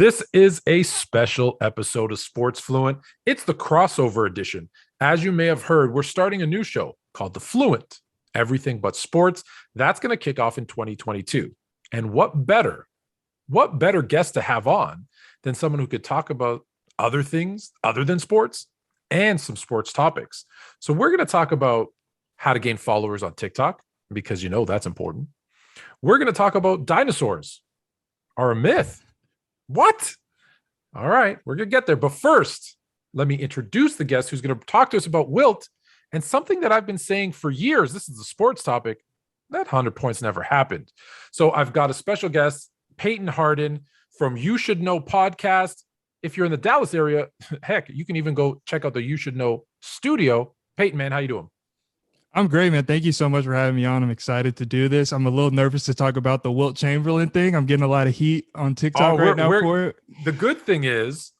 This is a special episode of Sports Fluent. It's the crossover edition. As you may have heard, we're starting a new show called The Fluent, Everything But Sports. That's going to kick off in 2022. And what better guest to have on than someone who could talk about other things other than sports and some sports topics. So we're going to talk about how to gain followers on TikTok, because that's important. We're going to talk about dinosaurs are a myth. What? All right, we're going to get there. But first, let me introduce the guest who's going to talk to us about Wilt and something that I've been saying for years. This is a sports topic. That 100 points never happened. So I've got a special guest, Peyton Harden from You Should Know podcast. If you're in the Dallas area, heck, you can even go check out the You Should Know studio. Peyton, man, how you doing? I'm great, man. Thank you so much for having me on. I'm excited to do this. I'm a little nervous to talk about the Wilt Chamberlain thing. I'm getting a lot of heat on TikTok right now for it. The good thing is,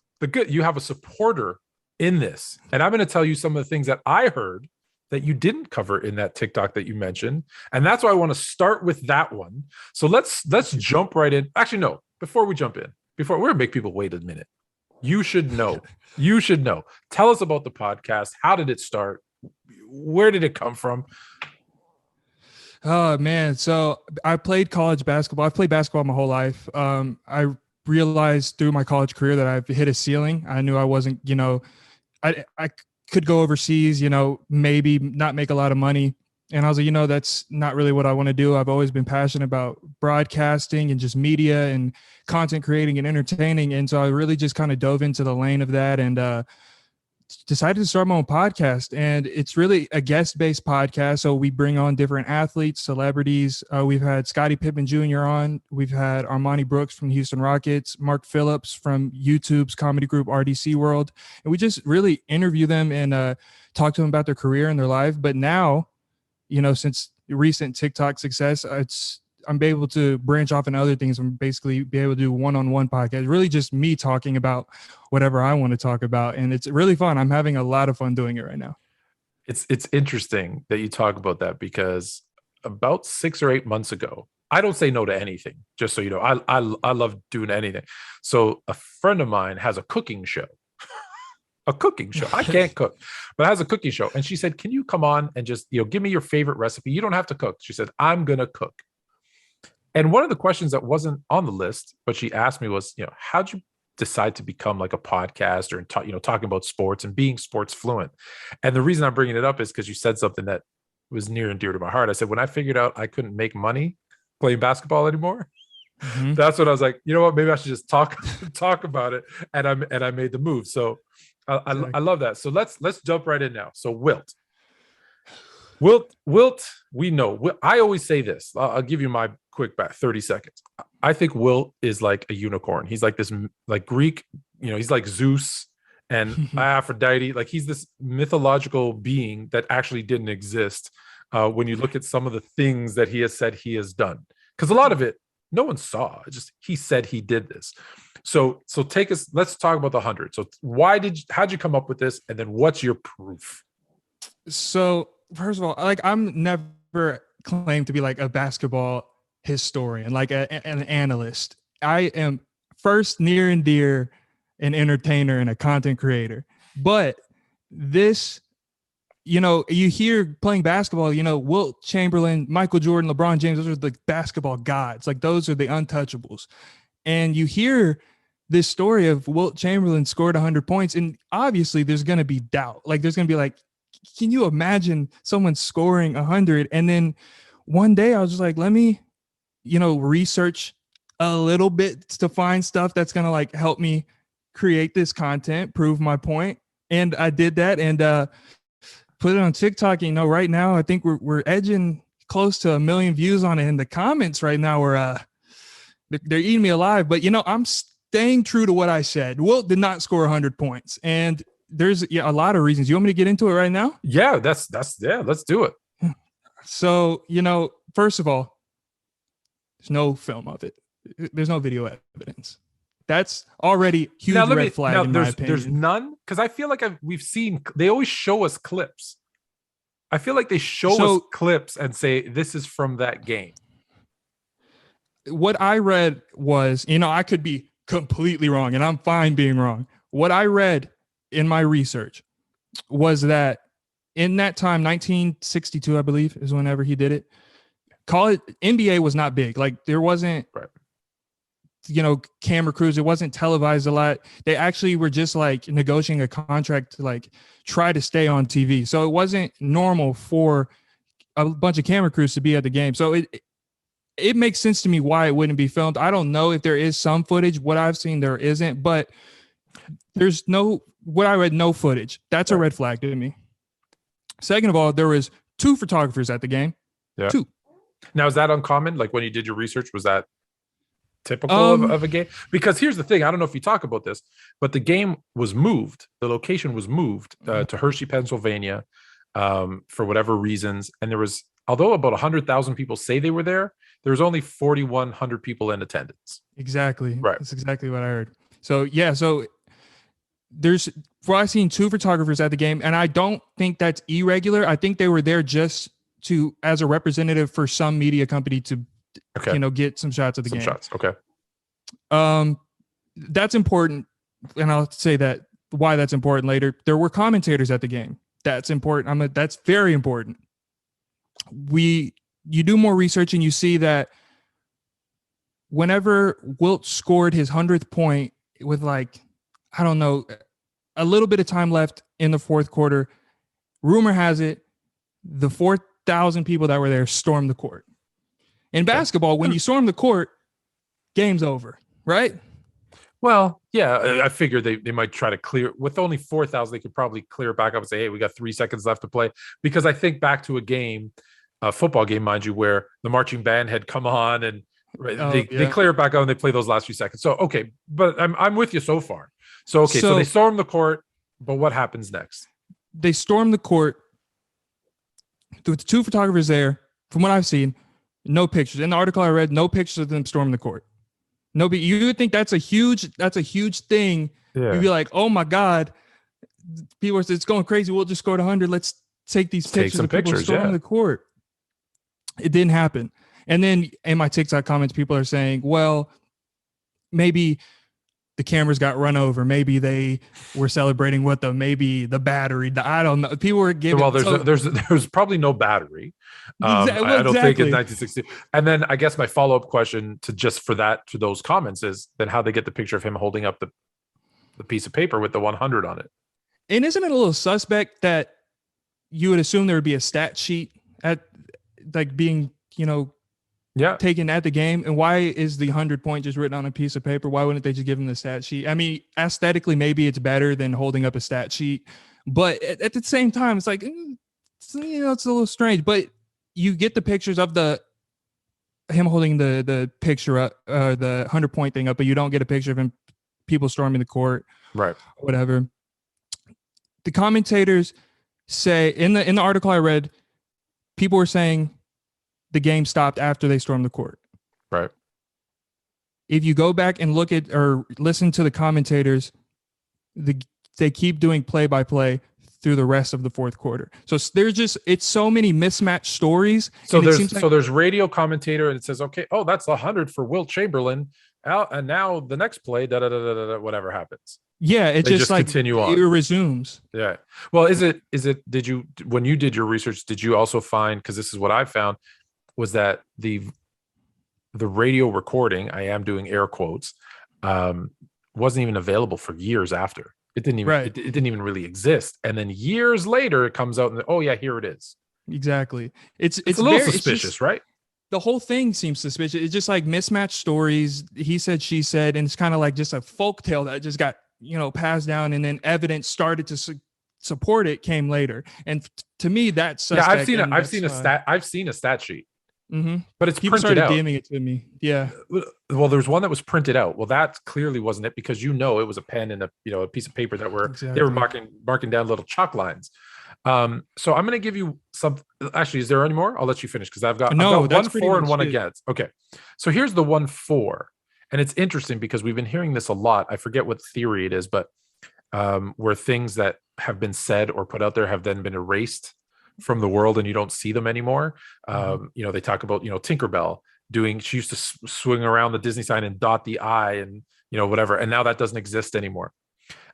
you have a supporter in this. And I'm going to tell you some of the things that I heard that you didn't cover in that TikTok that you mentioned. And that's why I want to start with that one. So let's jump right in. Actually, no, before we jump in, we're going to make people wait a minute. You should know. You should know. Tell us about the podcast. How did it start? Where did it come from? Oh, man. So I played college basketball. I've played basketball my whole life. I realized through my college career that I've hit a ceiling. I knew I wasn't, I could go overseas, maybe not make a lot of money. And I was like, that's not really what I want to do. I've always been passionate about broadcasting and just media and content creating and entertaining. And so I really just kind of dove into the lane of that and decided to start my own podcast. And it's really a guest-based podcast. So we bring on different athletes, celebrities. We've had Scottie Pippen Jr. on. We've had Armani Brooks from the Houston Rockets, Mark Phillips from YouTube's comedy group RDC World. And we just really interview them and talk to them about their career and their life. But now, since recent TikTok success, I'm able to branch off in other things and basically be able to do one-on-one podcast. Really just me talking about whatever I want to talk about. And it's really fun. I'm having a lot of fun doing it right now. It's interesting that you talk about that, because about 6 or 8 months ago, I don't say no to anything, just so you know. I love doing anything. So a friend of mine has a cooking show. A cooking show. I can't cook, but has a cooking show. And she said, can you come on and just, give me your favorite recipe? You don't have to cook. She said, I'm going to cook. And one of the questions that wasn't on the list, but she asked me was, how'd you decide to become like a podcaster and talking about sports and being sports fluent? And the reason I'm bringing it up is because you said something that was near and dear to my heart. I said, when I figured out I couldn't make money playing basketball anymore, that's when I was like, you know what, maybe I should just talk about it. And I made the move. So I love that. So let's jump right in now. So Wilt, we know. I always say this. I'll give you my quick back 30 seconds. I think Wilt is like a unicorn. He's like this, like Greek, he's like Zeus and Aphrodite. Like he's this mythological being that actually didn't exist when you look at some of the things that he has said he has done. Because a lot of it, no one saw. Just he said he did this. So take us. Let's talk about the 100. So how'd you come up with this, and then what's your proof? So first of all, I'm never claimed to be like a basketball historian, like an analyst. I am first near and dear an entertainer and a content creator. But this, you hear playing basketball, Wilt Chamberlain, Michael Jordan, LeBron James, those are the basketball gods. Like those are the untouchables. And you hear this story of Wilt Chamberlain scored 100 points. And obviously there's going to be doubt. Like there's going to be like, can you imagine someone scoring 100? And then one day I was just like, let me, research a little bit to find stuff that's going to like help me create this content, prove my point. And I did that and put it on TikTok. Right now, I think we're edging close to 1 million views on it. And the comments right now are, they're eating me alive. But, I'm staying true to what I said. Wilt did not score 100 points. And there's a lot of reasons. You want me to get into it right now? Yeah, let's do it. So, first of all, there's no film of it. There's no video evidence. That's already huge red flag in my opinion. There's none? Because I feel like they always show us clips. I feel like they show us clips and say, this is from that game. What I read was, I could be completely wrong, and I'm fine being wrong. What I read in my research was that in that time, 1962, I believe, is whenever he did it. College NBA was not big. Like there wasn't, Right. Camera crews. It wasn't televised a lot. They actually were just like negotiating a contract to like try to stay on TV. So it wasn't normal for a bunch of camera crews to be at the game. So it makes sense to me why it wouldn't be filmed. I don't know if there is some footage. What I've seen, there isn't, but there's what I read, no footage. That's a red flag to me. Second of all, there was 2 photographers at the game. Yeah. 2. Now, is that uncommon? Like when you did your research, was that typical of a game? Because here's the thing. I don't know if you talk about this, but the game was moved. The location was moved to Hershey, Pennsylvania, for whatever reasons. And there was, although about 100,000 people say they were there was only 4,100 people in attendance. Exactly. Right. That's exactly what I heard. So, yeah. So I've seen 2 photographers at the game, and I don't think that's irregular. I think they were there just as a representative for some media company to, get some shots of the game. Shots. Okay. That's important. And I'll say that why that's important later. There were commentators at the game. That's important. That's very important. You do more research and you see that whenever Wilt scored his 100th point with a little bit of time left in the fourth quarter, rumor has it the 4,000 people that were there stormed the court. In basketball, when you storm the court, game's over, right? Well, yeah, I figured they might try to clear with only 4,000. They could probably clear it back up and say, hey, we got 3 seconds left to play. Because I think back to a football game, mind you, where the marching band had come on and they clear it back out and they play those last few seconds. So, okay, but I'm with you so far. So they storm the court, but what happens next? They storm the court. The 2 photographers there, from what I've seen, no pictures. In the article I read, no pictures of them storming the court. You would think that's a huge thing. Yeah. You'd be like, oh my God, people are, it's going crazy. We'll just score 100. Let's take these pictures of people storming the court. It didn't happen. And then in my TikTok comments, people are saying, well, maybe the cameras got run over. Maybe they were celebrating with them. Maybe the battery. I don't know. People were giving. Well, there's probably no battery. I don't think in 1960. And then I guess my follow-up question to those comments is then how they get the picture of him holding up the piece of paper with the 100 on it. And isn't it a little suspect that you would assume there would be a stat sheet at being, taken at the game? And why is the 100 point just written on a piece of paper? Why wouldn't they just give him the stat sheet? I mean, aesthetically, maybe it's better than holding up a stat sheet, but at the same time, it's like, it's a little strange. But you get the pictures of him holding the picture up, the 100 point thing up, but you don't get a picture of him, people storming the court, right? Whatever. The commentators say in the article I read, people were saying the game stopped after they stormed the court. Right. If you go back and look at or listen to the commentators, they keep doing play-by-play through the rest of the fourth quarter. So it's so many mismatched stories. So there's radio commentator and it says, okay, oh, that's 100 for Wilt Chamberlain. And now the next play, whatever happens. Yeah, they just continue on. It resumes. Yeah. Well, when you did your research, did you also find, because this is what I found, was that the radio recording, I am doing air quotes, wasn't even available for years after. It didn't even it didn't even really exist. And then years later it comes out and oh yeah, here it is. Exactly. It's a little suspicious, right? The whole thing seems suspicious. It's just like mismatched stories. He said, she said, and it's kind of like just a folktale that just got, passed down, and then evidence started to support it came later. And to me, that's I've seen a stat sheet. Mm-hmm. But it's people printed started out. DMing it to me. Yeah. Well, there's one that was printed out. Well, that clearly wasn't it, because it was a pen and a piece of paper that they were marking down little chalk lines. So I'm going to give you some. Actually, is there any more? I'll let you finish because I've got 1 for and 1 against. Okay. So here's the 1 for, and it's interesting because we've been hearing this a lot. I forget what theory it is, but where things that have been said or put out there have then been erased from the world and you don't see them anymore. They talk about, Tinkerbell she used to swing around the Disney sign and dot the I, and whatever. And now that doesn't exist anymore.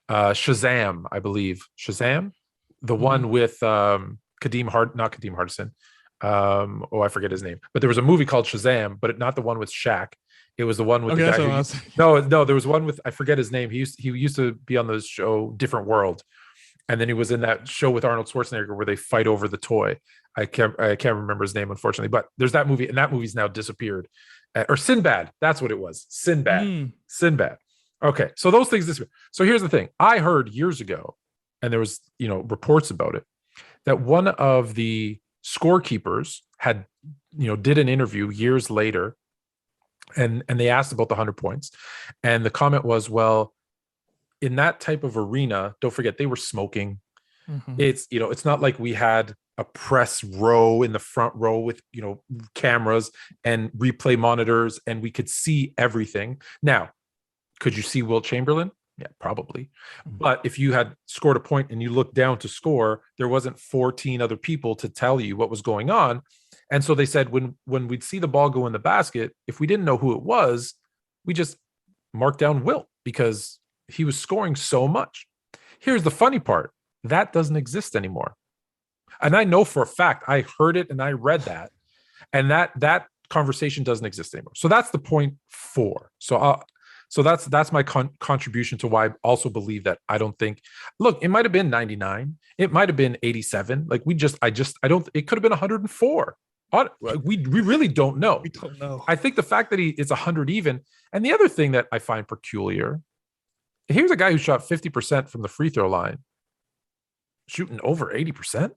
Shazam, I believe. Shazam, the one with not Kadeem Hardison. I forget his name, but there was a movie called Shazam, but not the one with Shaq. It was the one with the guy no, there was one with, I forget his name. He used to be on the show Different World. And then he was in that show with Arnold Schwarzenegger where they fight over the toy. I can't remember his name, unfortunately, but there's that movie, and that movie's now disappeared. Or Sinbad, that's what it was. Sinbad. Okay, so those things disappear. So here's the thing. I heard years ago, and there was, reports about it, that one of the scorekeepers had, did an interview years later, and they asked about the 100 points. And the comment was, well, in that type of arena, don't forget, they were smoking. It's not like we had a press row in the front row with, cameras and replay monitors, and we could see everything. Now, could you see Wilt Chamberlain? Yeah, probably. But if you had scored a point and you looked down to score, there wasn't 14 other people to tell you what was going on. And so they said when we'd see the ball go in the basket, if we didn't know who it was, we just marked down Wilt because he was scoring so much. Here's the funny part. That doesn't exist anymore. And I know for a fact, I heard it and I read that, and that conversation doesn't exist anymore. So that's the point 4. So that's my contribution to why I also believe that I don't think, look, it might have been 99. It might have been 87. Like I don't, it could have been 104. We really don't know. We don't know. I think the fact that it's 100 even. And the other thing that I find peculiar, here's a guy who shot 50% from the free throw line, shooting over 80%.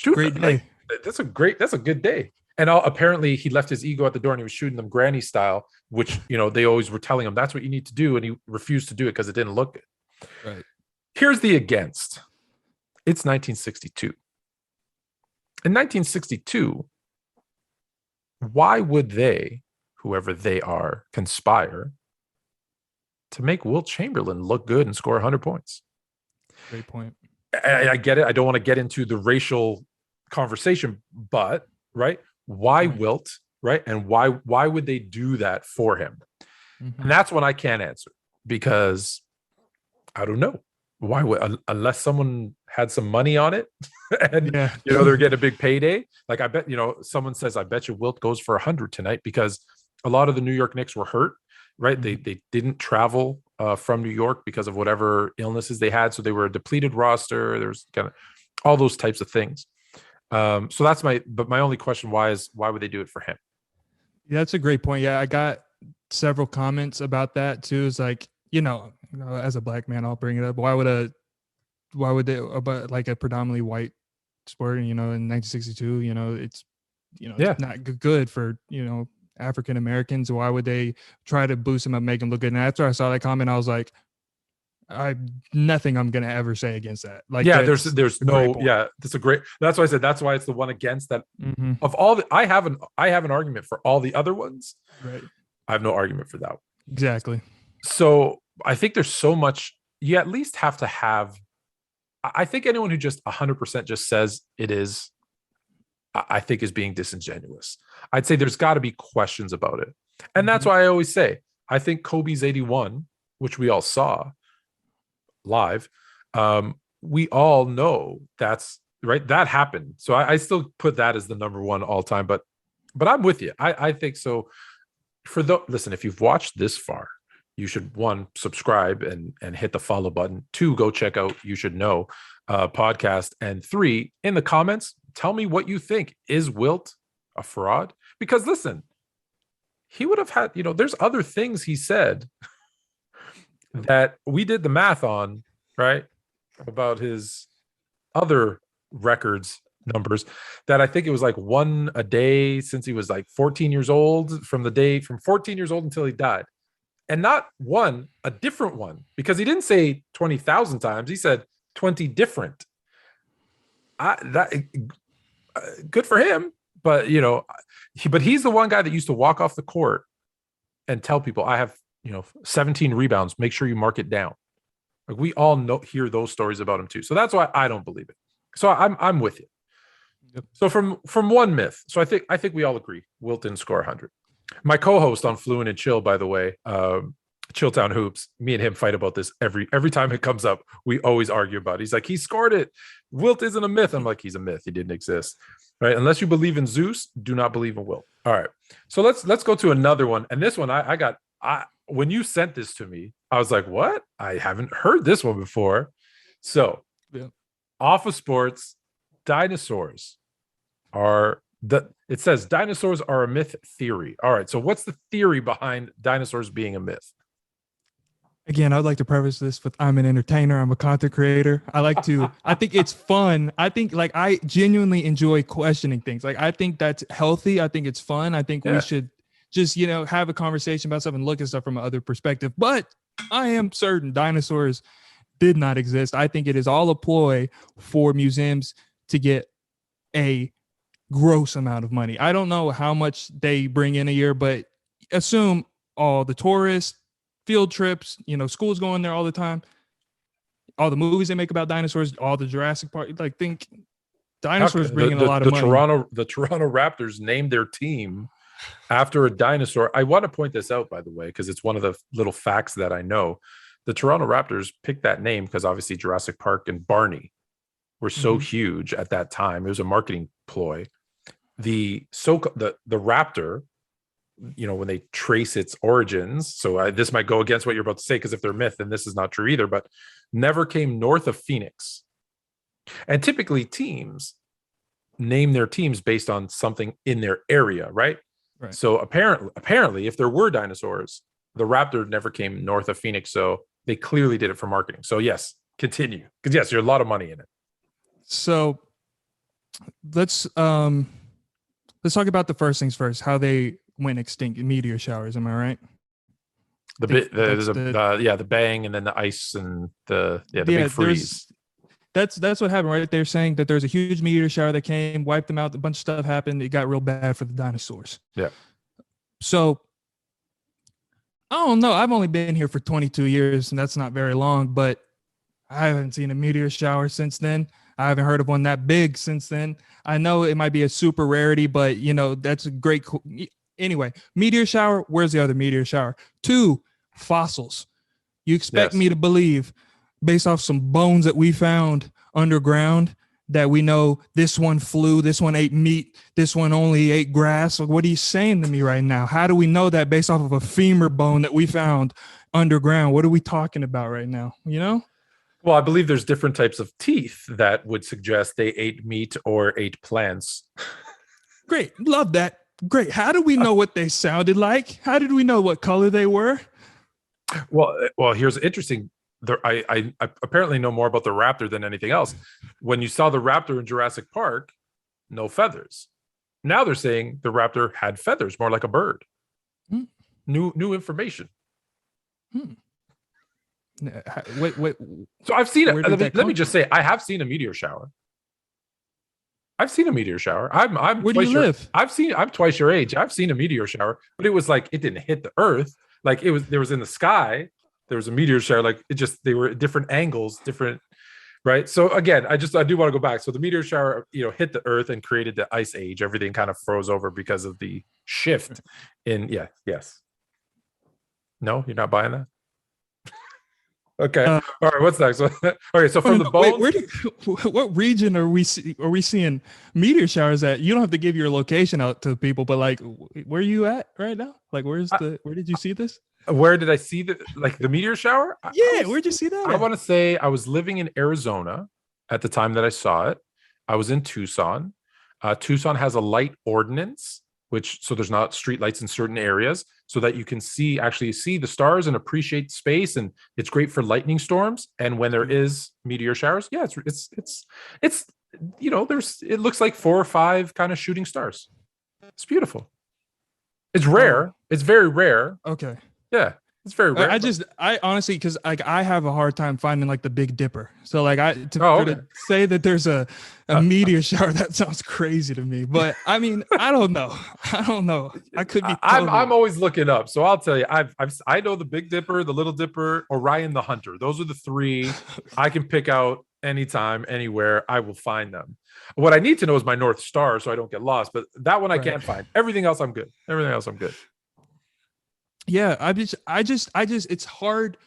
Great day. That's a good day. And apparently he left his ego at the door and he was shooting them granny style, which, they always were telling him that's what you need to do. And he refused to do it because it didn't look good. Right. Here's the against. It's 1962. In 1962, why would they, whoever they are, conspire to make Wilt Chamberlain look good and score 100 points? Great point. I get it. I don't want to get into the racial conversation, but right. Why Wilt, right? And why would they do that for him? And that's what I can't answer, because I don't know. Why would, unless someone had some money on it and they're getting a big payday. Like I bet, someone says, I bet you Wilt goes for 100 tonight, because a lot of the New York Knicks were hurt, right? They didn't travel from New York because of whatever illnesses they had. So they were a depleted roster. There's kind of all those types of things. So that's my only question, why would they do it for him? Yeah, that's a great point. Yeah, I got several comments about that too. It's like, as a black man, I'll bring it up. Why would they, about like a predominantly white sport, in 1962, it's not good for, African Americans. Why would they try to boost him up, make him look good? And after I saw that comment, I was like, nothing I'm gonna ever say against that. Like, there's no, that's why I said that's why it's the one against that. Of all I have an argument for all the other ones. Right. I have no argument for that. Exactly. So I think there's so much you at least have to have. I think anyone who just 100% just says it is, I think is being disingenuous. I'd say there's got to be questions about it. And that's why I always say, I think Kobe's 81, which we all saw live, we all know that's right. That happened. So I still put that as the number one all time, but I'm with you. I think so. Listen, if you've watched this far, you should, 1, subscribe and hit the follow button. 2, go check out You Should Know podcast. And 3, in the comments, tell me what you think. Is Wilt a fraud? Because listen, he would have had, there's other things he said that we did the math on, right? About his other records numbers, that I think it was like 1 a day since he was like 14 years old, from 14 years old until he died. And not one, a different one, because he didn't say 20,000 times. He said 20 different. Good for him. But, but he's the one guy that used to walk off the court and tell people, I have, 17 rebounds. Make sure you mark it down. Like, we all hear those stories about him too. So that's why I don't believe it. So I'm with you. Yep. So from one myth. So I think we all agree Wilt didn't score 100. My co-host on Fluent and Chill, by the way, Chilltown Hoops, me and him fight about this every time it comes up. We always argue about it. He's like, he scored it. Wilt isn't a myth. I'm like, he's a myth. He didn't exist. Right. Unless you believe in Zeus, do not believe in Wilt. All right. So let's go to another one. And this one when you sent this to me, I was like, what? I haven't heard this one before. So off of sports, dinosaurs it says dinosaurs are a myth theory. All right. So what's the theory behind dinosaurs being a myth? Again, I'd like to preface this with I'm an entertainer. I'm a content creator. I think it's fun. I think like I genuinely enjoy questioning things. Like I think that's healthy. I think it's fun. I think we should just, have a conversation about stuff and look at stuff from another perspective. But I am certain dinosaurs did not exist. I think it is all a ploy for museums to get a gross amount of money. I don't know how much they bring in a year, but assume all the tourists, field trips, schools going there all the time, all the movies they make about dinosaurs, all the Jurassic Park, like think dinosaurs bringing a lot of money. The Toronto Raptors named their team after a dinosaur. I want to point this out, by the way, because it's one of the little facts that I know. The Toronto Raptors picked that name because obviously Jurassic Park and Barney were so huge at that time. It was a marketing ploy. The raptor, when they trace its origins, so this might go against what you're about to say, because if they're myth, then this is not true either, but never came north of Phoenix. And typically teams name their teams based on something in their area, right? So apparently, if there were dinosaurs, the raptor never came north of Phoenix, so they clearly did it for marketing. So yes, continue, because yes, there's a lot of money in it. So let's talk about the first things first, how they went extinct in meteor showers. Am I right? The bang, and then the ice, and the big freeze. That's what happened, right? They're saying that there's a huge meteor shower that came, wiped them out. A bunch of stuff happened. It got real bad for the dinosaurs. Yeah. So I don't know. I've only been here for 22 years, and that's not very long, but I haven't seen a meteor shower since then. I haven't heard of one that big since then. I know it might be a super rarity, but that's a great. Anyway, meteor shower. Where's the other meteor shower? 2 fossils. You expect me to believe, based off some bones that we found underground, that we know this one flew, this one ate meat, this one only ate grass? Like, what are you saying to me right now? How do we know that based off of a femur bone that we found underground? What are we talking about right now? Well, I believe there's different types of teeth that would suggest they ate meat or ate plants. Great. Love that. Great. How do we know what they sounded like? How did we know what color they were? Well, here's interesting. I apparently know more about the raptor than anything else. When you saw the raptor in Jurassic Park, no feathers. Now they're saying the raptor had feathers, more like a bird. New information. Wait. So I've seen it. Let me just say, I have seen a meteor shower. I've seen a meteor shower. I'm Where do you live? I'm twice your age. I've seen a meteor shower, but it was like it didn't hit the earth. Like there was in the sky. There was a meteor shower. Like they were at different angles, different, right? So again, I do want to go back. So the meteor shower, hit the earth and created the ice age. Everything kind of froze over because of the shift in. Yes. No, you're not buying that. Okay. All right. What's next? Okay. So from the bones. What region are we seeing meteor showers at? You don't have to give your location out to people, but like, where are you at right now? Like, where did you see this? Where did I see the meteor shower? Yeah. Where'd you see that? I want to say I was living in Arizona at the time that I saw it. I was in Tucson. Tucson has a light ordinance, so there's not street lights in certain areas, so that you can actually see the stars and appreciate space, and it's great for lightning storms. And when there is meteor showers, it's it looks like 4 or 5 kind of shooting stars. It's beautiful. It's rare. It's very rare. Okay. Yeah. It's very rare. I honestly, because like I have a hard time finding like the Big Dipper. So like to say that there's a meteor shower, that sounds crazy to me. But I mean, I don't know. I could be. I'm always looking up. So I'll tell you, I know the Big Dipper, the Little Dipper, Orion the Hunter. Those are the 3 I can pick out anytime, anywhere. I will find them. What I need to know is my North Star, so I don't get lost. But that one I can't find. Everything else I'm good. Yeah, it's hard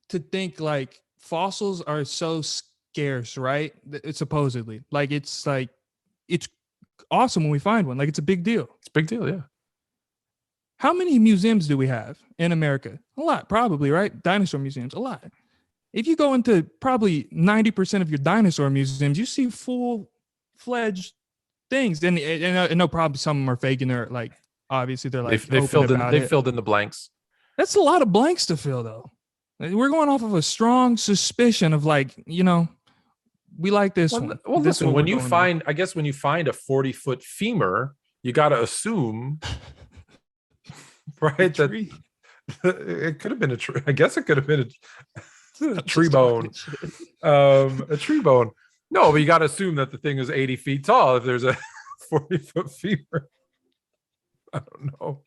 to think like fossils are so scarce, right? It's supposedly like it's awesome when we find one. Like it's a big deal. It's a big deal, yeah. How many museums do we have in America? A lot, probably, right? Dinosaur museums, a lot. If you go into probably 90% of your dinosaur museums, you see full fledged things. And no problem, some of them are fake and they're like, obviously, they're They like they open filled in about they it. filled in the blanks. That's a lot of blanks to fill, though. We're going off of a strong suspicion of like, we like this Well, one. well, This is listen, what we're when you going with. find, I guess when you find a 40-foot femur, you got to assume, A right, that tree. it could have been a tree. I guess it could have been a I'm tree just talking bone. shit. A tree bone. No, but you got to assume that the thing is 80 feet tall if there's a 40-foot femur. I don't know.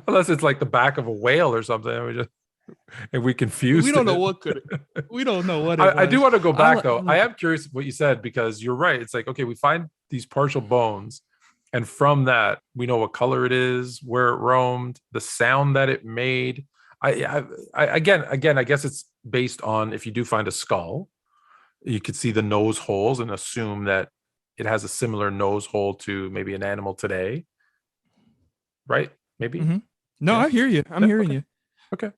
Unless it's like the back of a whale or something. And we We confused don't know it. what could. We don't know what it I do was. want to go back though. I like am curious what you said because you're right. It's like, okay, we find these partial bones, and from that, we know what color it is, where it roamed, the sound that it made. Again, I guess it's based on if you do find a skull, you could see the nose holes and assume that it has a similar nose hole to maybe an animal today, right? Maybe. Mhm. No, Yeah. I hear you. I'm Yeah. hearing Okay. you. Okay.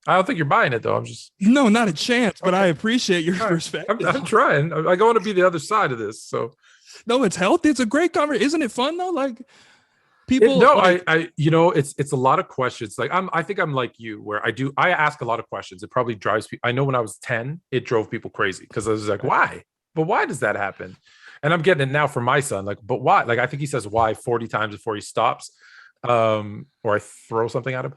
I don't think you're buying it though. I'm just No, not a chance. But okay. I appreciate your All right. perspective. I'm trying. I want to be the other side of this. So No, it's healthy. It's a great conversation. Isn't it fun though? Like it, people no, like it's a lot of questions. Like I think I'm like you, where I ask a lot of questions. It probably drives people. I know when I was 10, it drove people crazy because I was like, right. why? But why does that happen? And I'm getting it now for my son. Like, but why? Like, I think he says why 40 times before he stops. Or I throw something at him.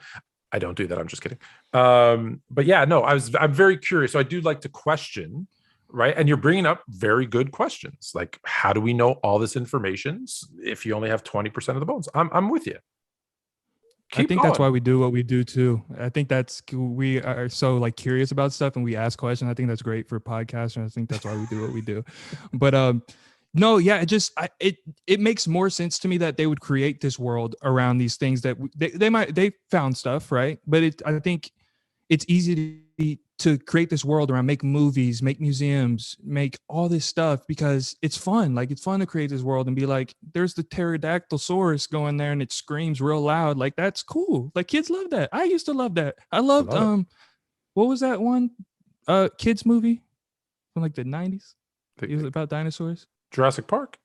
I don't do that. I'm just kidding. But yeah, no, I'm very curious. So I do like to question, right? And you're bringing up very good questions. Like, how do we know all this information if you only have 20% of the bones? I'm with you. I Keep think that's going. why we do what we do too. I think that's we are so like curious about stuff and we ask questions. I think that's great for podcasts, and I think that's why we do what we do. But no, yeah, it makes more sense to me that they would create this world around these things that they found stuff, right? But I think it's easy to create this world around, make movies, make museums, make all this stuff because it's fun. Like it's fun to create this world and be like, there's the pterodactylsaurus going there and it screams real loud. Like that's cool. Like kids love that. I used to love that. I I loved love it. what was that one kids movie from like the 90s? It was The- about dinosaurs. Jurassic Park.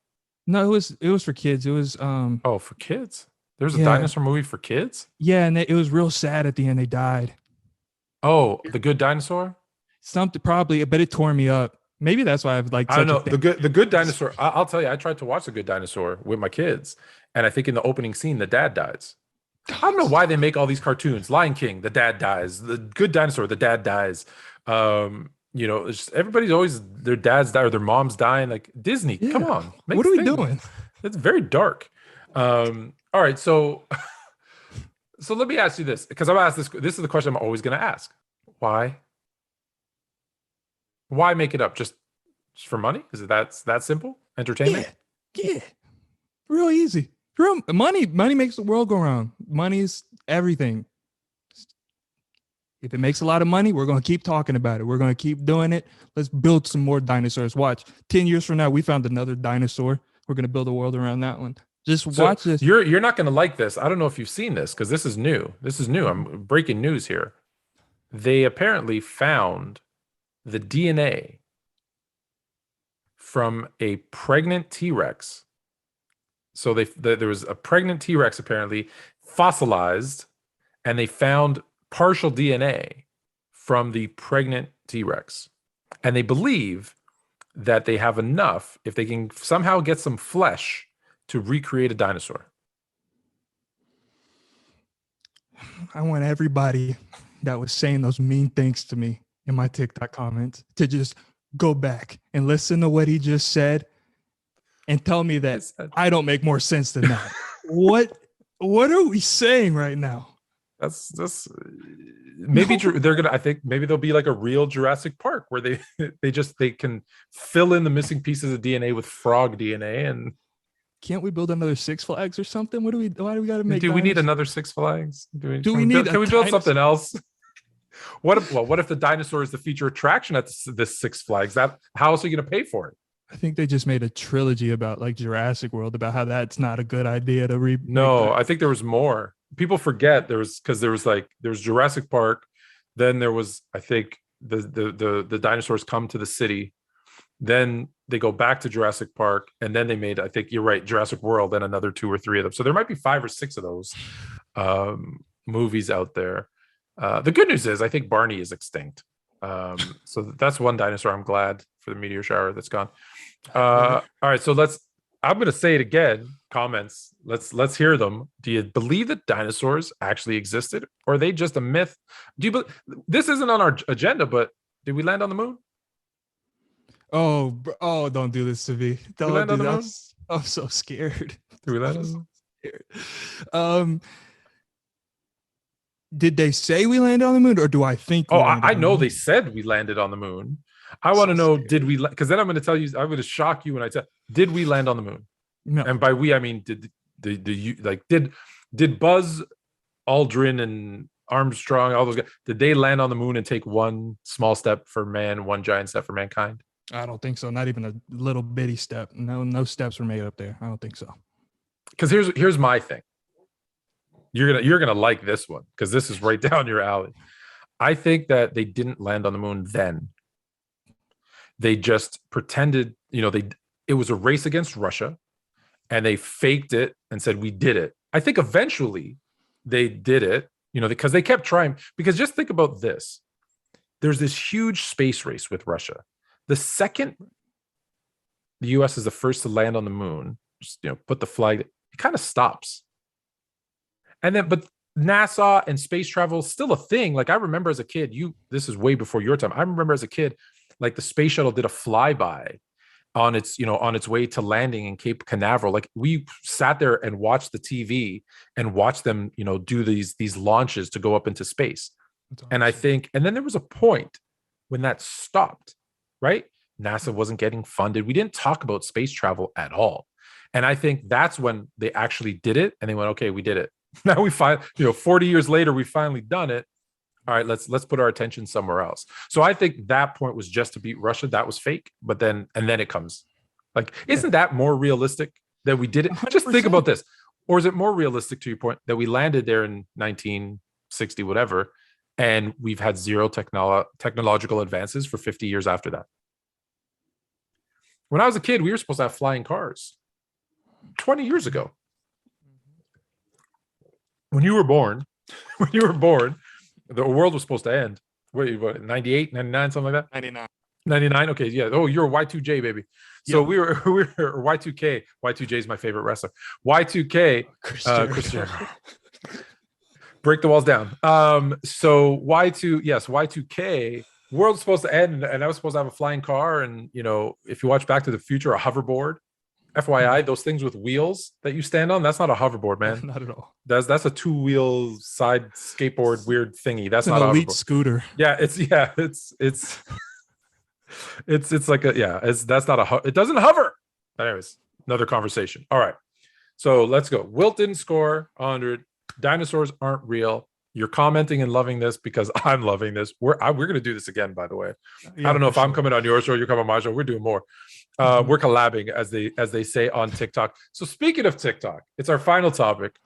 No, it was for kids. It was Oh, for kids. There's a yeah. dinosaur movie for kids. Yeah, and it was real sad at the end. They died. Oh, The Good Dinosaur. Something probably, but it tore me up. Maybe that's why I've like I don't such a know. thing. The Good Dinosaur. I'll tell you. I tried to watch The Good Dinosaur with my kids, and I think in the opening scene, the dad dies. I don't know why they make all these cartoons. Lion King, the dad dies. The Good Dinosaur, the dad dies. It's just, everybody's always their dads die or their moms dying. Like Disney, come Yeah. on, make What are we things. doing? It's very dark. All right, so so let me ask you this because I'm asked this. This is the question I'm always going to ask. Why? Why make it up? Just for money? Is it that simple? Entertainment? Yeah. Yeah. Real easy. Real money makes the world go round. Money is everything. If it makes a lot of money, we're going to keep talking about it. We're going to keep doing it. Let's build some more dinosaurs. Watch. 10 years from now, we found another dinosaur. We're going to build a world around that one. Just So watch this. you're not going to like this. I don't know if you've seen this because this is new. This is new. I'm breaking news here. They apparently found the DNA from a pregnant T-Rex. So there was a pregnant T-Rex apparently fossilized, and they found partial DNA from the pregnant T-Rex. And they believe that they have enough if they can somehow get some flesh to recreate a dinosaur. I want everybody that was saying those mean things to me in my TikTok comments to just go back and listen to what he just said and tell me that I don't make more sense than that. what are we saying right now? That's maybe they're gonna. I think maybe there'll be like a real Jurassic Park where they can fill in the missing pieces of DNA with frog DNA, and can't we build another Six Flags or something? Why do we got to make Do we need dinosaurs? another Six Flags? Do we need Can a we build dinosaur? something else? What if the dinosaur is the feature attraction at this Six Flags? How else are you going to pay for it? I think they just made a trilogy about like Jurassic World about how that's not a good idea to remake. No, I think there was more. People forget there was Jurassic Park, then there was, I think, the dinosaurs come to the city, then they go back to Jurassic Park, and then they made, I think you're right, Jurassic World, and another 2 or 3 of them. So there might be 5 or 6 of those movies out there. The good news is I think Barney is extinct. So that's one dinosaur I'm glad for the meteor shower that's gone. All right, so I'm going to say it again. Comments. Let's hear them. Do you believe that dinosaurs actually existed, or are they just a myth? This isn't on our agenda, but did we land on the moon? Oh, don't do this to me. Don't land do on the that. moon? I'm so scared. Did we land on the moon? Scared. Did they say we landed on the moon, or do I think? I know they said we landed on the moon. I want to know, did we? Because then I'm going to tell you, I'm going to shock you when I tell. Did we land on the moon? No. And by we, I mean did Buzz Aldrin and Armstrong, all those guys, did they land on the moon and take one small step for man, one giant step for mankind? I don't think so. Not even a little bitty step. No steps were made up there. I don't think so. Because here's my thing. You're gonna like this one because this is right down your alley. I think that they didn't land on the moon then. They just pretended, it was a race against Russia, and they faked it and said we did it. I think eventually they did it, because they kept trying. Because just think about this: there's this huge space race with Russia. The second the U.S. is the first to land on the moon, just, put the flag, it kind of stops. And then, but NASA and space travel is still a thing. Like I remember as a kid, this is way before your time. I remember as a kid, like the space shuttle did a flyby on its way to landing in Cape Canaveral. Like we sat there and watched the TV and watched them, do these launches to go up into space. Awesome. And I think, and then there was a point when that stopped, right? NASA wasn't getting funded. We didn't talk about space travel at all. And I think that's when they actually did it. And they went, okay, we did it. Now we 40 years later, we finally done it. All right, let's put our attention somewhere else. So I think that point was just to beat Russia. That was fake. But then it comes. Like, isn't that more realistic that we did it? 100%. Just think about this. Or is it more realistic, to your point, that we landed there in 1960, whatever, and we've had zero technological advances for 50 years after that? When I was a kid, we were supposed to have flying cars 20 years ago. When you were born, the world was supposed to end. What 98, 99, something like that? 99. Okay, yeah. Oh, you're a Y2J, baby. So we were Y2K. Y2J is my favorite wrestler. Y2K, Christian. Break the walls down. So Y2K, world's supposed to end, and I was supposed to have a flying car. And if you watch Back to the Future, a hoverboard. FYI, those things with wheels that you stand on, that's not a hoverboard, man. Not at all. That's a 2-wheel side skateboard weird thingy. That's not an an elite scooter. Yeah, it's like that's not a it doesn't hover. Anyways, another conversation. All right. So let's go. Wilt didn't score 100. Dinosaurs aren't real. You're commenting and loving this because I'm loving this. We're going to do this again, by the way. Yeah, I don't know if I'm coming on your show, you're coming on my show. We're doing more. We're collabing, as they say on TikTok. So speaking of TikTok, it's our final topic.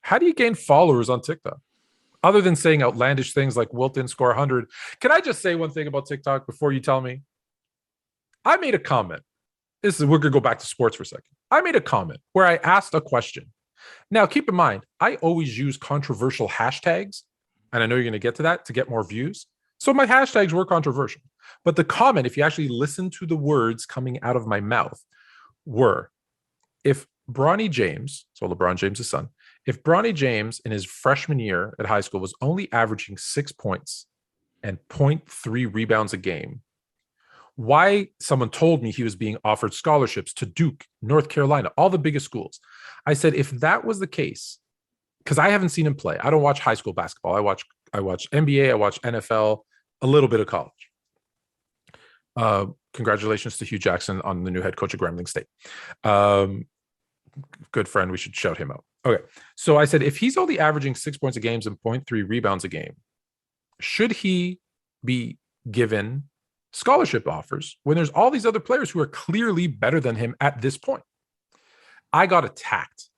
How do you gain followers on TikTok? Other than saying outlandish things like Wilt didn't score 100. Can I just say one thing about TikTok before you tell me? I made a comment. We're going to go back to sports for a second. I made a comment where I asked a question. Now, keep in mind, I always use controversial hashtags, and I know you're going to get to that to get more views. So my hashtags were controversial. But the comment, if you actually listen to the words coming out of my mouth, were, if Bronny James, so LeBron James' son, if Bronny James in his freshman year at high school was only averaging 6 points and 0.3 rebounds a game, why someone told me he was being offered scholarships to Duke, North Carolina, all the biggest schools. I said, if that was the case, because I haven't seen him play. I don't watch high school basketball. I watch NBA, I watch NFL, a little bit of college. Congratulations to Hugh Jackson on the new head coach of Grambling State. good friend. We should shout him out. Okay. So I said, if he's only averaging 6 points a game and 0.3 rebounds a game, should he be given scholarship offers when there's all these other players who are clearly better than him at this point? I got attacked.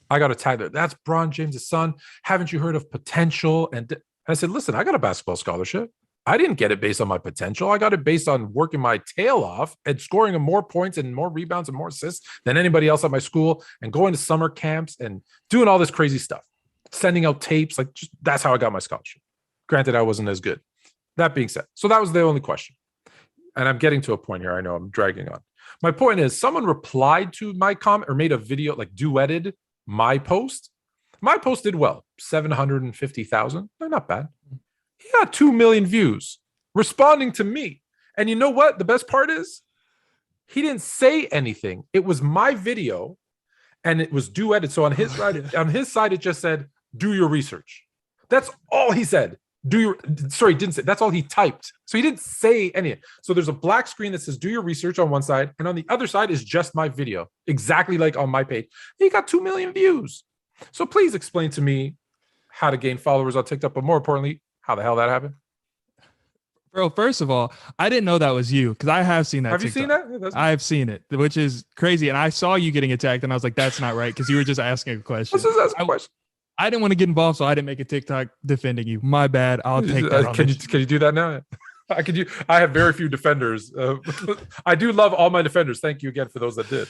That's Bron James' son. Haven't you heard of potential? And I said, listen, I got a basketball scholarship. I didn't get it based on my potential. I got it based on working my tail off and scoring more points and more rebounds and more assists than anybody else at my school, and going to summer camps and doing all this crazy stuff, sending out tapes. Like, just, that's how I got my scholarship. Granted, I wasn't as good. That being said, so that was the only question. And I'm getting to a point here. I know I'm dragging on. My point is, someone replied to my comment or made a video, like duetted my post. My post did well, 750,000. Not bad. He got 2 million views responding to me. And you know what? The best part is, he didn't say anything. It was my video, and it was duetted. So on his side, it just said, "Do your research." That's all he said. Didn't say. That's all he typed. So he didn't say anything. So there's a black screen that says, "Do your research" on one side, and on the other side is just my video, exactly like on my page. He got 2 million views. So please explain to me how to gain followers on TikTok, but more importantly, how the hell that happened. Bro, first of all, I didn't know that was you, because I have seen that. Have TikTok. You seen that? I've seen it, which is crazy. And I saw you getting attacked, and I was like, that's not right, because you were just asking a question. Let's just ask a question. I didn't want to get involved, so I didn't make a TikTok defending you. My bad. I'll take that. Can you do that now? I have very few defenders. I do love all my defenders. Thank you again for those that did.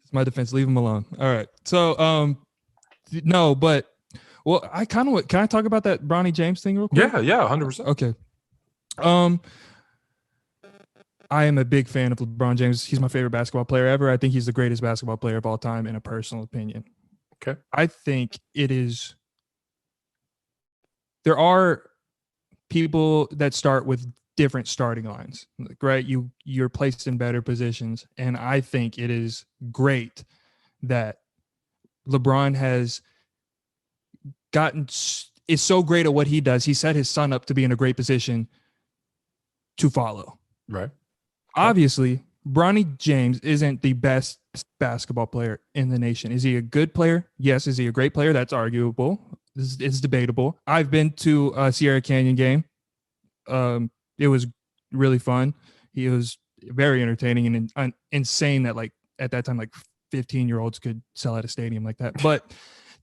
It's my defense. Leave them alone. All right. So, no, but well, can I talk about that Bronny James thing real quick? Yeah, 100%. Okay. I am a big fan of LeBron James. He's my favorite basketball player ever. I think he's the greatest basketball player of all time, in a personal opinion. Okay. I think there are people that start with different starting lines, right? You're placed in better positions. And I think it is great that LeBron is so great at what he does. He set his son up to be in a great position to follow. Right. Obviously, Bronny James isn't the best basketball player in the nation. Is he a good player? Yes. Is he a great player? That's arguable. It's debatable. I've been to a Sierra Canyon game. It was really fun. He was very entertaining and insane that, like, at that time, like 15-year-olds could sell at a stadium like that. But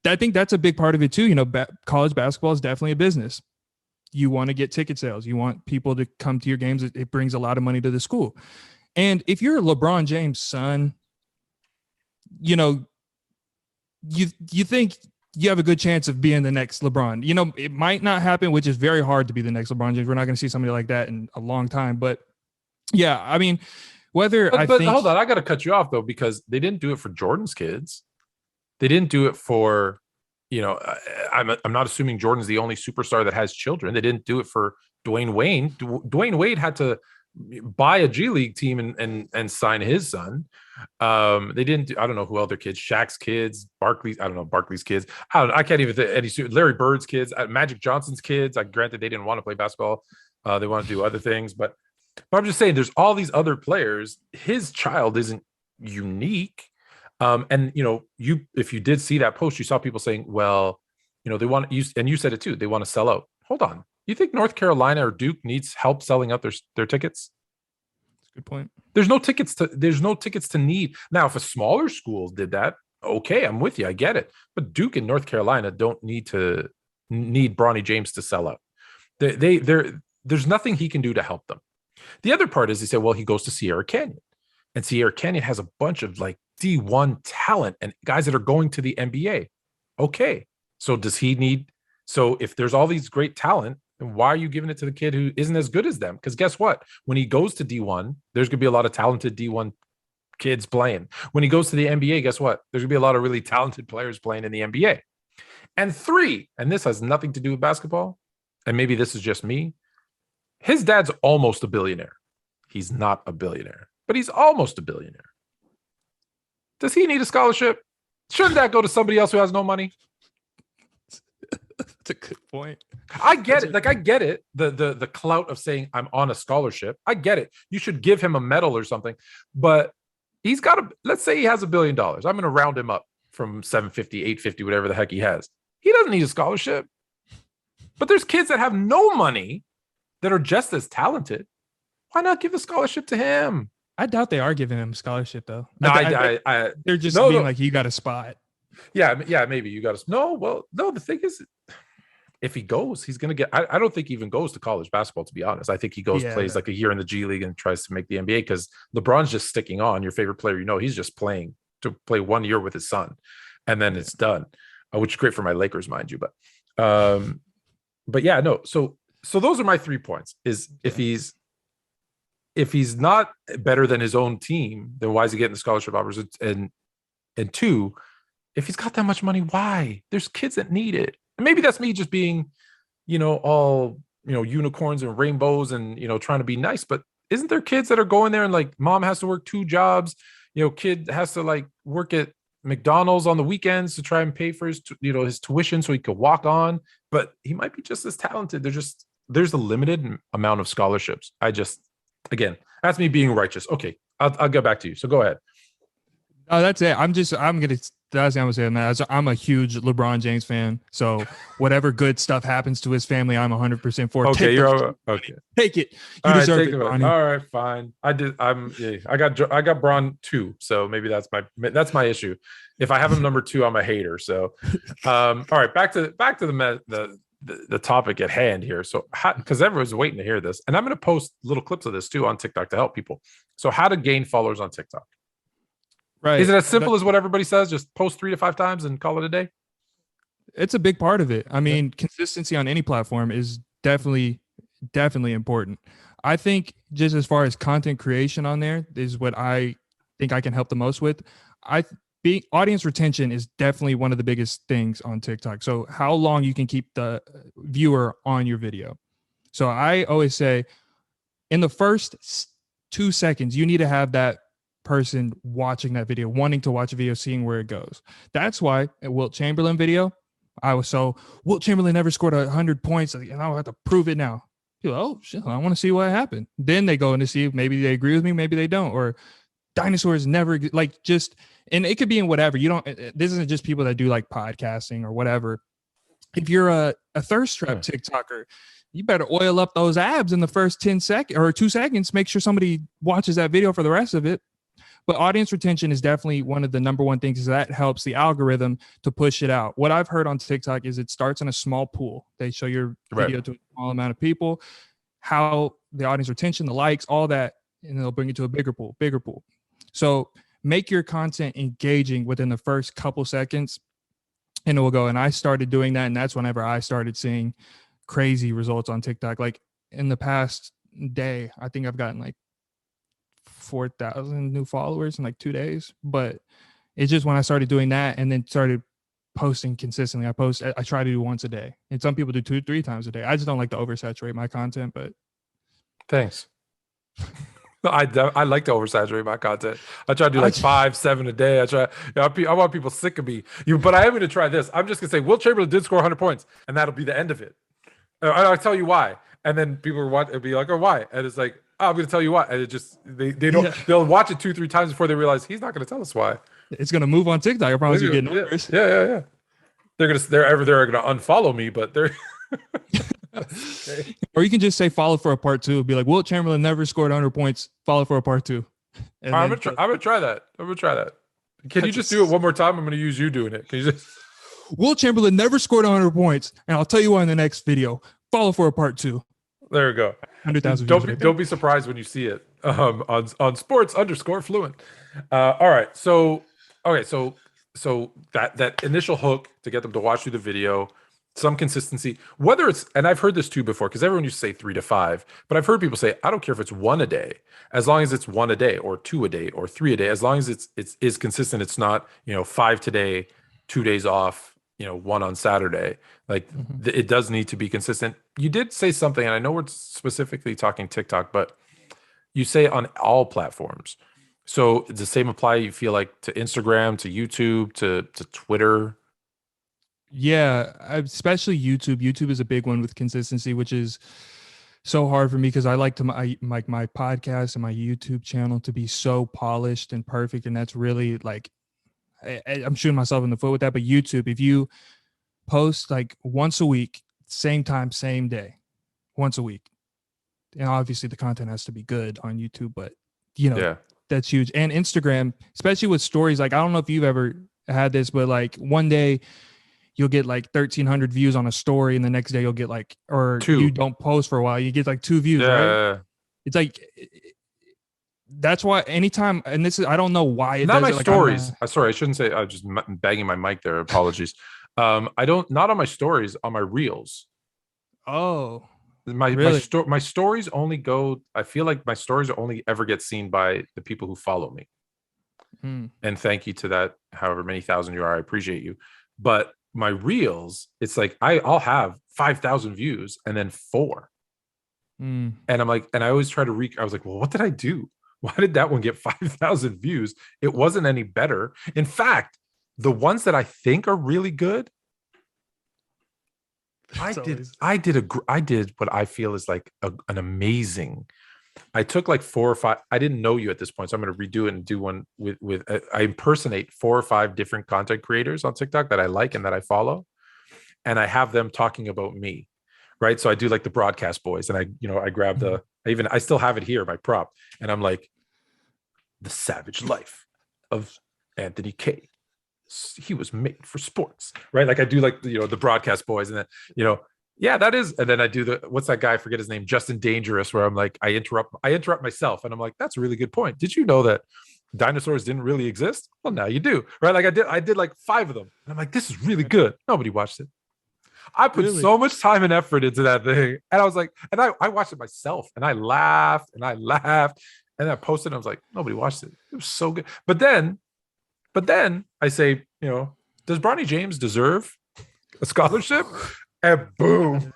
I think that's a big part of it too. You know, college basketball is definitely a business. You want to get ticket sales. You want people to come to your games. It brings a lot of money to the school. And if you're LeBron James' son, you know, you think you have a good chance of being the next LeBron. You know, it might not happen, which is very hard to be the next LeBron James. We're not going to see somebody like that in a long time. But yeah, I mean, but hold on, I got to cut you off though, because they didn't do it for Jordan's kids. They didn't do it for, you know, I'm not assuming Jordan's the only superstar that has children. They didn't do it for Dwayne Wade. Dwayne Wade had to buy a G League team and sign his son. They didn't. I don't know who other kids. Shaq's kids, Barkley's. I don't know Barkley's kids. I can't even think Larry Bird's kids, Magic Johnson's kids. Granted, they didn't want to play basketball. They want to do other things, but I'm just saying, there's all these other players. His child isn't unique. And you know, if you did see that post, you saw people saying, well, you know, they want you, and you said it too. They want to sell out. Hold on. You think North Carolina or Duke needs help selling out their tickets? That's a good point. There's no tickets to need. Now, if a smaller school did that, okay, I'm with you. I get it. But Duke and North Carolina don't need Bronny James to sell out. There's nothing he can do to help them. The other part is they say, well, he goes to Sierra Canyon, and Sierra Canyon has a bunch of like D1 talent and guys that are going to the NBA. Okay. So does he need, so if there's all these great talent, then why are you giving it to the kid who isn't as good as them? Because guess what? When he goes to D1, there's going to be a lot of talented D1 kids playing. When he goes to the NBA, guess what? There's going to be a lot of really talented players playing in the NBA. And three, and this has nothing to do with basketball, and maybe this is just me, his dad's almost a billionaire. He's not a billionaire, but he's almost a billionaire. Does he need a scholarship? Shouldn't that go to somebody else who has no money? That's a good point. I get it. Like, I get it. The clout of saying I'm on a scholarship. I get it. You should give him a medal or something. But he's got let's say he has $1 billion. I'm going to round him up. from 750, 850, whatever the heck he has. He doesn't need a scholarship. But there's kids that have no money that are just as talented. Why not give a scholarship to him? I doubt they are giving him a scholarship though. No, They're just no, being no. like, you got a spot. Yeah, maybe you got to. No, well, no. The thing is, if he goes, he's gonna get. I don't think he even goes to college basketball. To be honest, I think he goes plays like a year in the G League and tries to make the NBA because LeBron's just sticking on. Your favorite player, he's just playing to play 1 year with his son, and then it's done, which is great for my Lakers, mind you. But yeah, no. So those are my 3 points. Is if he's not better than his own team, then why is he getting the scholarship offers? And 2, if he's got that much money, why? There's kids that need it. And maybe that's me just being, all, unicorns and rainbows and, trying to be nice. But isn't there kids that are going there and like mom has to work 2 jobs? Kid has to like work at McDonald's on the weekends to try and pay for his, his tuition so he could walk on. But he might be just as talented. There's a limited amount of scholarships. Again, that's me being righteous. Okay, I'll get back to you. So go ahead. Oh, that's it. That's what I'm saying, man. I'm a huge LeBron James fan. So whatever good stuff happens to his family, I'm 100% for. Okay, okay. Take it. You deserve it, Bronny. All right, fine. I got Bron 2, so maybe that's my issue. If I have him number 2, I'm a hater. So, all right, back to the topic at hand here. So, because everyone's waiting to hear this, and I'm going to post little clips of this too on TikTok to help people. So, how to gain followers on TikTok? Right. Is it as simple as what everybody says? Just post 3 to 5 times and call it a day? It's a big part of it. I mean, consistency on any platform is definitely important. I think just as far as content creation on there is what I think I can help the most with. Audience retention is definitely one of the biggest things on TikTok. So how long you can keep the viewer on your video. So I always say in the first 2 seconds, you need to have that person watching that video, wanting to watch a video, seeing where it goes. That's why at Wilt Chamberlain video, Wilt Chamberlain never scored 100 points, and I'll have to prove it now. People, oh shit, I want to see what happened. Then they go in to see if maybe they agree with me, maybe they don't. Or Dinosaurs never and it could be in whatever. This isn't just people that do like podcasting or whatever. If you're a thirst trap TikToker, you better oil up those abs in the first 10 seconds or 2 seconds. Make sure somebody watches that video for the rest of it. But audience retention is definitely one of the number one things that helps the algorithm to push it out. What I've heard on TikTok is it starts in a small pool. They show your video to a small amount of people, how the audience retention, the likes, all that, and they'll bring it to a bigger pool. So make your content engaging within the first couple seconds, and it will go. And I started doing that, and that's whenever I started seeing crazy results on TikTok. Like in the past day, I think I've gotten like 4,000 new followers in like 2 days. But it's just when I started doing that and then started posting consistently. I try to do once a day, and some people do 2-3 times a day. I just don't like to oversaturate my content. But thanks. I like to oversaturate my content. I try to do like 5-7 a day. I want people sick of me. But I am going to try this. I'm just going to say Wilt Chamberlain did score 100 points, and that'll be the end of it. I'll tell you why. And then people will be like, oh, why? And it's like, oh, I'm going to tell you why. And it just they'll watch it 2-3 times before they realize he's not going to tell us why. It's going to move on TikTok. I promise you get numbers. Yeah. They're going to unfollow me, but they're. Okay. Or you can just say follow for a part 2. Be like, Wilt Chamberlain never scored 100 points. Follow for a part 2. I'm gonna try that. Can you just do it one more time? I'm gonna use you doing it. Can you just? Wilt Chamberlain never scored 100 points, and I'll tell you why in the next video. Follow for a part 2. There we go. 100,000. Don't be surprised when you see it on sports_fluent. All right. So that initial hook to get them to watch through the video. Some consistency, whether it's, and I've heard this too before, because everyone used to say 3 to 5, but I've heard people say, I don't care if it's 1 a day, as long as it's 1 a day or 2 a day or 3 a day, as long as it's consistent. It's not, 5 today, 2 days off, 1 on Saturday. Like it does need to be consistent. You did say something, and I know we're specifically talking TikTok, but you say on all platforms. So does the same apply, you feel like, to Instagram, to YouTube, to Twitter? Yeah, especially YouTube. YouTube is a big one with consistency, which is so hard for me because I like to my podcast and my YouTube channel to be so polished and perfect, and that's really like I'm shooting myself in the foot with that. But YouTube, if you post like once a week, same time, same day, once a week, and obviously the content has to be good on YouTube, but Yeah. that's huge. And Instagram, especially with stories, like I don't know if you've ever had this, but like one day you'll get like 1,300 views on a story, and the next day you'll get like, or 2. you don't post for a while, you get like 2 views, right? Yeah. It's like that's why anytime, and this is, I don't know why it Not does my it. Like stories. Sorry, I shouldn't say. I just banging my mic there. Apologies. I don't, not on my stories, on my reels. Oh, My really? my stories only go. I feel like my stories only ever get seen by the people who follow me. And thank you to that, however many thousand you are. I appreciate you. But my reels, it's like I'll have 5,000 views and then 4. And I'm like, and I always try to I was like, well, what did I do? Why did that one get 5,000 views? It wasn't any better. In fact, the ones that I think are really good, I did what I feel is like an amazing. I took like 4 or 5. I didn't know you at this point, so I'm going to redo it and do one with. I impersonate 4 or 5 different content creators on TikTok that I like and that I follow, and I have them talking about me, right? So I do like the broadcast boys, and I grab the. I still have it here, my prop, and I'm like, the savage life of Anthony K. He was made for sports, right? Like I do like the broadcast boys, and then yeah, that is. And then I do what's that guy? I forget his name. Justin Dangerous, where I'm like, I interrupt myself, and I'm like, that's a really good point. Did you know that dinosaurs didn't really exist? Well, now you do, right? Like I did like 5 of them, and I'm like, this is really good. Nobody watched it. I put so much time and effort into that thing, and I was like, and I watched it myself, and I laughed, and I posted, and I was like, nobody watched it. It was so good. But then I say, does Bronny James deserve a scholarship? And boom,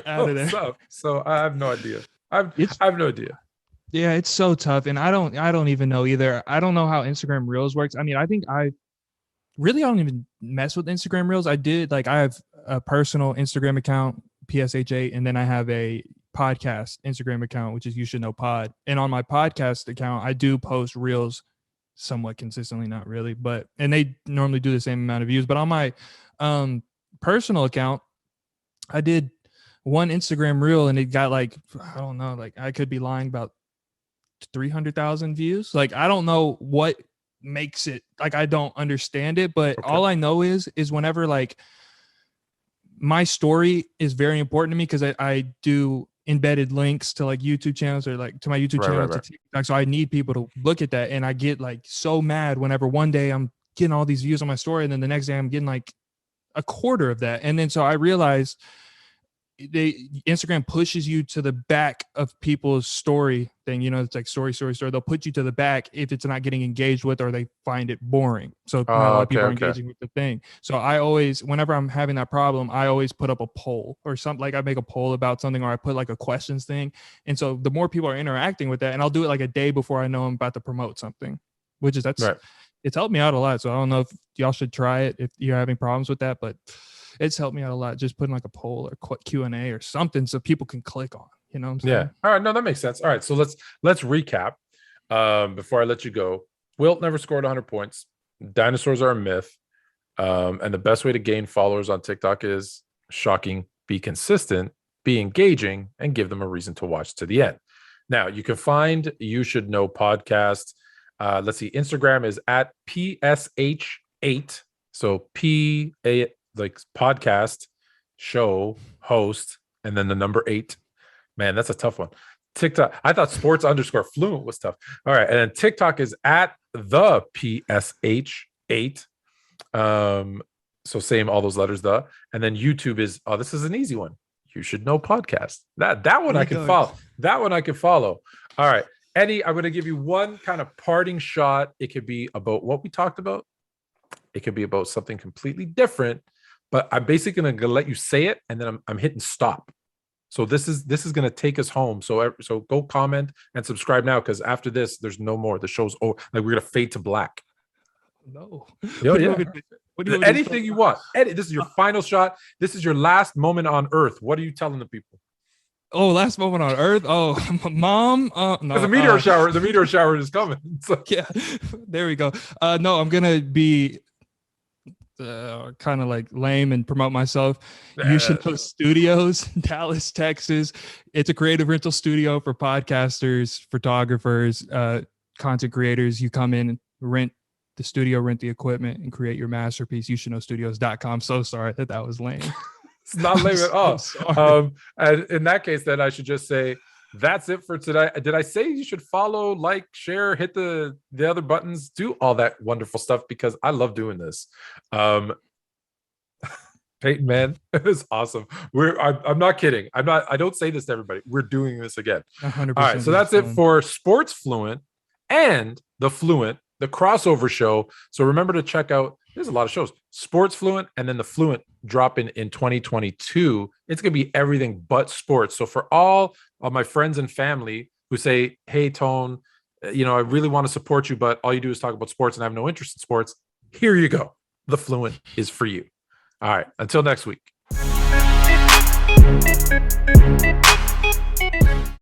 out of there. So I have no idea. I have no idea. Yeah, it's so tough, and I don't even know either. I don't know how Instagram Reels works. I mean, I think I don't even mess with Instagram Reels. I have a personal Instagram account, PSH8, and then I have a podcast Instagram account, which is You Should Know Pod. And on my podcast account, I do post Reels somewhat consistently, not really, and they normally do the same amount of views. But on my personal account, I did one Instagram reel and it got like, I don't know, like I could be lying, about 300,000 views. Like, I don't know what makes it, like, I don't understand it, but all I know is whenever like my story is very important to me, because I do embedded links to like YouTube channels, or like to my YouTube channel, to TikTok. So I need people to look at that. And I get like so mad whenever one day I'm getting all these views on my story, and then the next day I'm getting like a quarter of that. And then so I realized Instagram pushes you to the back of people's story thing. It's like story. They'll put you to the back if it's not getting engaged with, or they find it boring. So not a lot of people are engaging with the thing. So I always, whenever I'm having that problem, I always put up a poll or something. Like I make a poll about something, or I put like a questions thing. And so the more people are interacting with that, and I'll do it like a day before I know I'm about to promote something, which is it's helped me out a lot. So I don't know if y'all should try it if you're having problems with that, but it's helped me out a lot. Just putting like a poll or Q&A or something so people can click on, what I'm saying? Yeah. All right. No, that makes sense. All right. So let's recap before I let you go. Wilt never scored 100 points. Dinosaurs are a myth. And the best way to gain followers on TikTok is shocking, be consistent, be engaging, and give them a reason to watch to the end. Now, you can find You Should Know podcast. Let's see. Instagram is at PSH8. So PA, like podcast, show, host, and then the number 8. Man, that's a tough one. TikTok, I thought sports_fluent was tough. All right. And then TikTok is at the PSH8. So same, all those letters, the. And then YouTube is, this is an easy one. You Should Know podcast. That one I can follow. That one I can follow. All right. Eddie, I'm going to give you one kind of parting shot. It could be about what we talked about. It could be about something completely different, but I'm basically going to let you say it, and then I'm hitting stop. So this is going to take us home. So go comment and subscribe now, because after this, there's no more. The show's over. Like, we're going to fade to black. No. Anything you want. Eddie, this is your final shot. This is your last moment on Earth. What are you telling the people? Oh, last moment on Earth. Oh, Mom. No, the meteor shower. The meteor shower is coming. Yeah, there we go. No, I'm gonna be kind of like lame and promote myself. You Should Know Studios, Dallas, Texas. It's a creative rental studio for podcasters, photographers, content creators. You come in, rent the studio, rent the equipment, and create your masterpiece. YouShouldKnowStudios.com. So sorry that was lame. It's not lame at all. And in that case, then I should just say that's it for today. Did I say you should follow, like, share, hit the other buttons, do all that wonderful stuff, because I love doing this. Peyton, man, it was awesome. I'm not kidding. I don't say this to everybody. We're doing this again. 100%. All right, so that's it for Sports Fluent and the Fluent, the crossover show. So remember to check out, there's a lot of shows, Sports Fluent, and then the Fluent dropping in 2022. It's going to be everything but sports. So for all of my friends and family who say, hey, Tone, I really want to support you, but all you do is talk about sports and I have no interest in sports, here you go. The Fluent is for you. All right, until next week.